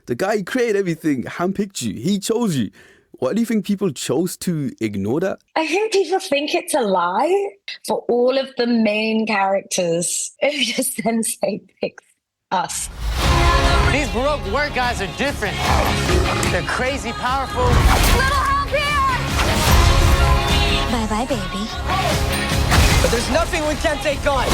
the guy who created everything handpicked you. He chose you. Why do you think people chose to ignore that? I think people think it's a lie for all of the main characters. It just then say picks us. These Baroque work guys are different. They're crazy powerful. Little help here! Bye-bye, baby. But there's nothing we can't take on.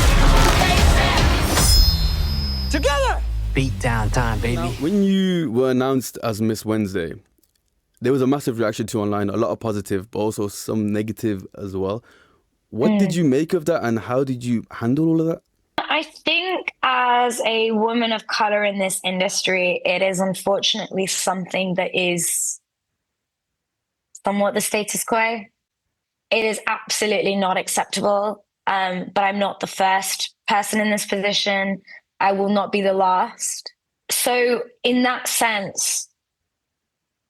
Together! Beat down time, baby. Now, when you were announced as Miss Wednesday, there was a massive reaction to online, a lot of positive, but also some negative as well. What did you make of that, and how did you handle all of that? I think as a woman of color in this industry, it is unfortunately something that is somewhat the status quo. It is absolutely not acceptable, but I'm not the first person in this position. I will not be the last. So in that sense,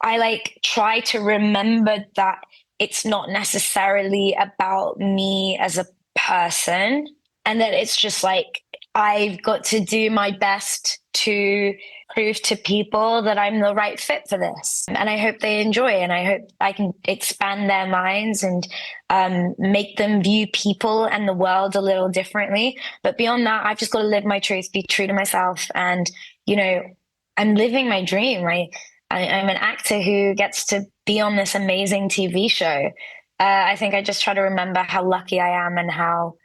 I try to remember that it's not necessarily about me as a person, and that it's just I've got to do my best to prove to people that I'm the right fit for this. And I hope they enjoy, and I hope I can expand their minds and make them view people and the world a little differently. But beyond that, I've just got to live my truth, be true to myself. And, I'm living my dream. I'm an actor who gets to be on this amazing TV show. I think I just try to remember how lucky I am and how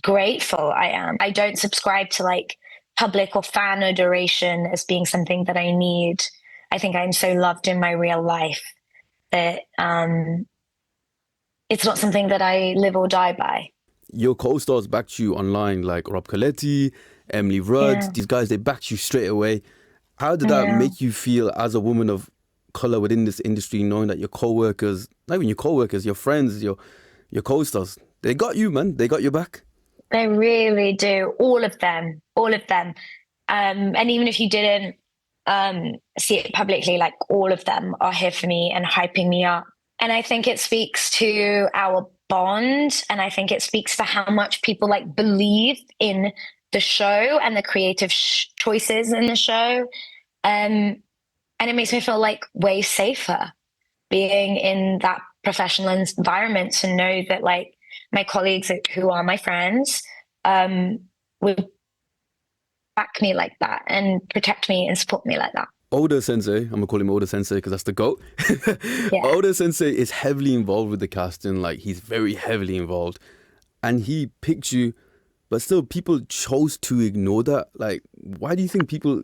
grateful I am. I don't subscribe to public or fan adoration as being something that I need. I think I'm so loved in my real life that it's not something that I live or die by. Your co-stars backed you online, like Rob Coletti, Emily Rudd. These guys, they backed you straight away. How did that make you feel as a woman of color within this industry, knowing that your co-workers, not even your co-workers, your friends, your co-stars, they got you, man. They got your back. They really do. All of them. And even if you didn't see it publicly, all of them are here for me and hyping me up. And I think it speaks to our bond. And I think it speaks to how much people believe in the show and the creative choices in the show. And it makes me feel way safer being in that professional environment, to know that my colleagues who are my friends would back me like that and protect me and support me like that. Oda Sensei, I'm going to call him Oda Sensei because that's the GOAT. Yeah. Oda Sensei is heavily involved with the casting, he's very heavily involved. And he picked you, but still people chose to ignore that. Why do you think people,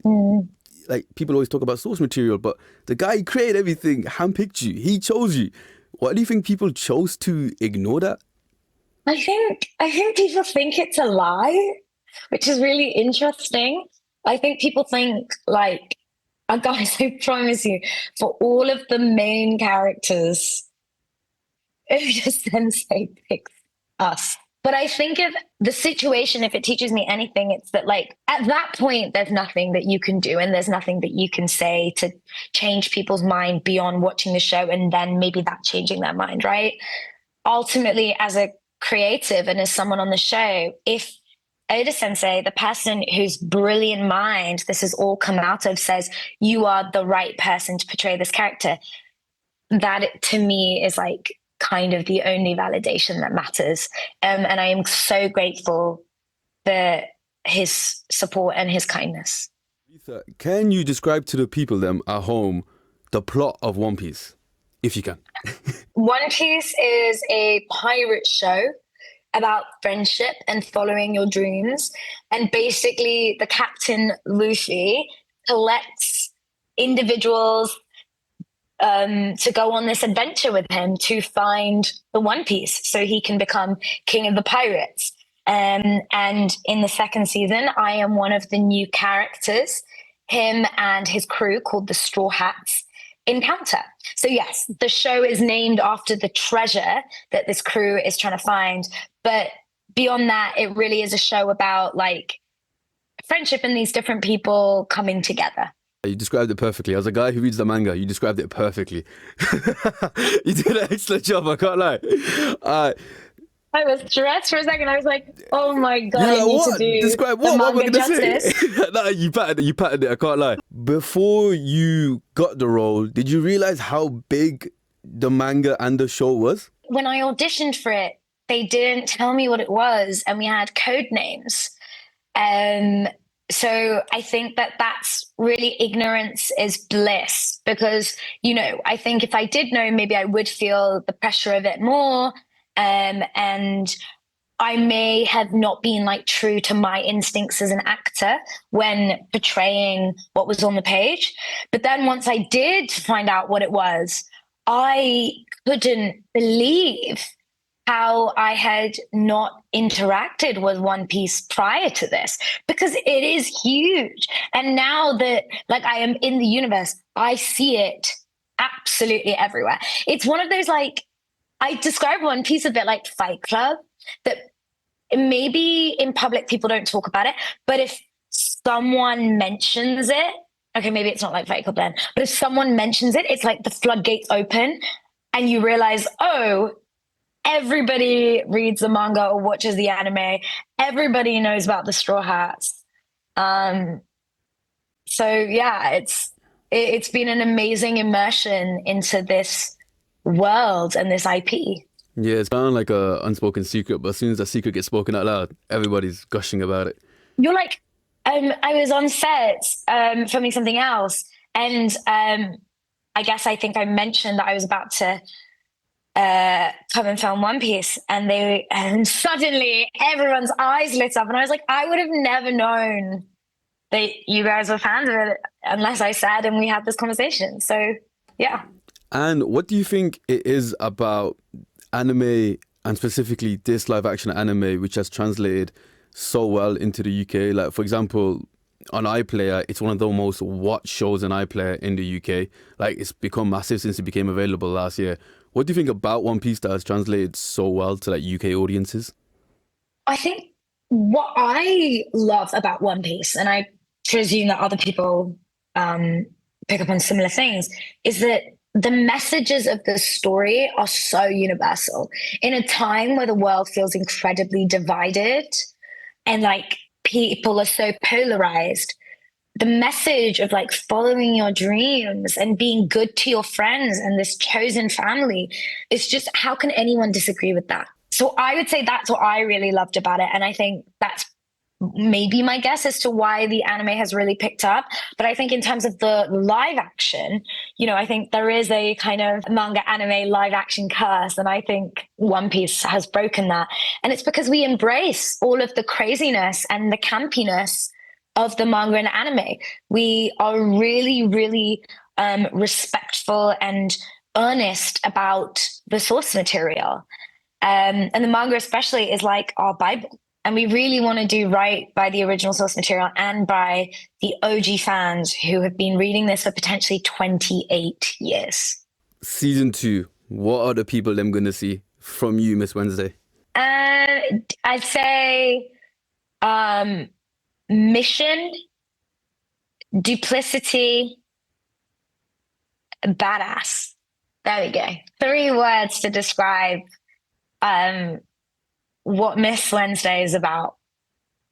people always talk about source material, but the guy who created everything handpicked you. He chose you. Why do you think people chose to ignore that? I think people think it's a lie, which is really interesting. I think people think guys, I promise you, for all of the main characters, it just then say picks us. But I think if the situation, if it teaches me anything, it's that at that point, there's nothing that you can do and there's nothing that you can say to change people's mind beyond watching the show and then maybe that changing their mind, right? Ultimately, as a creative and as someone on the show, if Oda Sensei, the person whose brilliant mind this has all come out of, says you are the right person to portray this character, that to me is kind of the only validation that matters. And I am so grateful for his support and his kindness. Can you describe to the people at home the plot of One Piece, if you can? One Piece is a pirate show about friendship and following your dreams. And basically the captain, Luffy, collects individuals to go on this adventure with him to find the One Piece so he can become king of the pirates. And in the second season, I am one of the new characters. Him and his crew, called the Straw Hats, encounter. So yes, the show is named after the treasure that this crew is trying to find. But beyond that, it really is a show about friendship and these different people coming together. You described it perfectly. As a guy who reads the manga, you described it perfectly. You did an excellent job, I can't lie. I was stressed for a second. I was like, oh my God, You're I like, need what? to do Describe the what? What am I manga gonna justice. say? Nah, you patted it. I can't lie. Before you got the role, did you realize how big the manga and the show was? When I auditioned for it, they didn't tell me what it was, and we had code names. So I think that that's really ignorance is bliss, because, I think if I did know, maybe I would feel the pressure of it more. And I may have not been like true to my instincts as an actor when portraying what was on the page. But then once I did find out what it was, I couldn't believe how I had not interacted with One Piece prior to this, because it is huge. And now that I am in the universe, I see it absolutely everywhere. It's one of those, I describe One Piece a bit like Fight Club, that maybe in public people don't talk about it, but if someone mentions it, okay, maybe it's not like Fight Club then, but if someone mentions it, it's like the floodgates open and you realize, oh, everybody reads the manga or watches the anime. Everybody knows about the Straw Hats. So yeah, it's been an amazing immersion into this world and this IP. Yeah, it's kind of like a unspoken secret, but as soon as that secret gets spoken out loud, everybody's gushing about it. You're like, I was on set filming something else, and I think I mentioned that I was about to come and film One Piece, and suddenly everyone's eyes lit up, and I was like, I would have never known that you guys were fans of it unless I said and we had this conversation. So yeah. And what do you think it is about anime, and specifically this live action anime, which has translated so well into the UK? Like, for example, on iPlayer, it's one of the most watched shows on iPlayer in the UK. Like, it's become massive since it became available last year. What do you think about One Piece that has translated so well to UK audiences? I think what I love about One Piece, and I presume that other people pick up on similar things, is that the messages of the story are so universal. In a time where the world feels incredibly divided and people are so polarized, the message of following your dreams and being good to your friends and this chosen family is just, how can anyone disagree with that? So I would say that's what I really loved about it. And I think that's maybe my guess as to why the anime has really picked up. But I think in terms of the live action, I think there is a kind of manga anime live action curse. And I think One Piece has broken that. And it's because we embrace all of the craziness and the campiness of the manga and anime. We are really, really respectful and earnest about the source material. And the manga especially is like our Bible. And we really want to do right by the original source material and by the OG fans who have been reading this for potentially 28 years. Season 2, what are the people I'm going to see from you, Miss Wednesday? I'd say mission, duplicity, badass. There we go. 3 words to describe what Miss Wednesday is about.